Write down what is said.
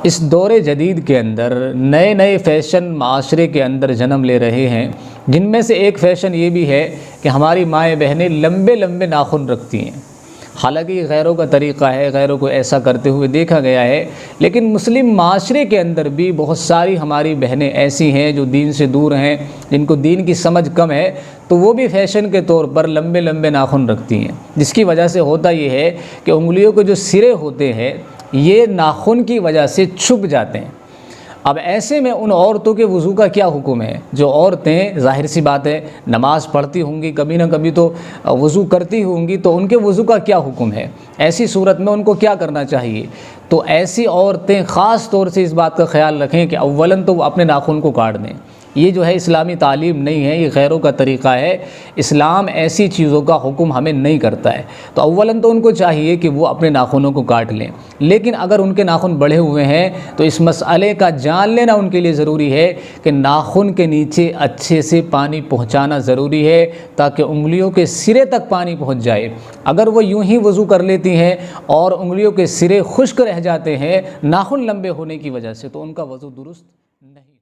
इस दौरे जदीद के अंदर नए नए फ़ैशन माशरे के अंदर जन्म ले रहे हैं, जिनमें से एक फ़ैशन ये भी है कि हमारी माएँ बहनें लंबे लंबे नाखून रखती हैं। हालांकि गैरों का तरीक़ा है, गैरों को ऐसा करते हुए देखा गया है, लेकिन मुस्लिम माशरे के अंदर भी बहुत सारी हमारी बहनें ऐसी हैं जो दीन से दूर हैं, जिनको दीन की समझ कम है, तो वो भी फ़ैशन के तौर पर लंबे लंबे नाखून रखती हैं। जिसकी वजह से होता ये है कि उंगलियों के जो सिरे होते हैं ये नाखून की वजह से छुप जाते हैं। अब ऐसे में उन औरतों के वज़ू का क्या हुक्म है? जो औरतें ज़ाहिर सी बात है नमाज़ पढ़ती होंगी, कभी ना कभी तो वज़ू करती होंगी, तो उनके वज़ू का क्या हुक्म है? ऐसी सूरत में उनको क्या करना चाहिए? तो ऐसी औरतें ख़ास तौर से इस बात का ख़्याल रखें कि अव्वलन तो वो अपने नाखून को काट दें। ये जो है इस्लामी तालीम नहीं है, ये गैरों का तरीक़ा है। इस्लाम ऐसी चीज़ों का हुक्म हमें नहीं करता है। तो अव्वलन तो उनको चाहिए कि वो अपने नाखूनों को काट लें, लेकिन अगर उनके नाखून बढ़े हुए हैं तो इस मसले का जान लेना उनके लिए ज़रूरी है कि नाखून के नीचे अच्छे से पानी पहुँचाना ज़रूरी है, ताकि उंगलियों के सिरे तक पानी पहुँच जाए। अगर वो यूँ ही वज़ू कर लेती हैं और उंगलियों के सिरे खुश्क रह जाते हैं नाखून लंबे होने की वजह से, तो उनका वज़ू दुरुस्त नहीं।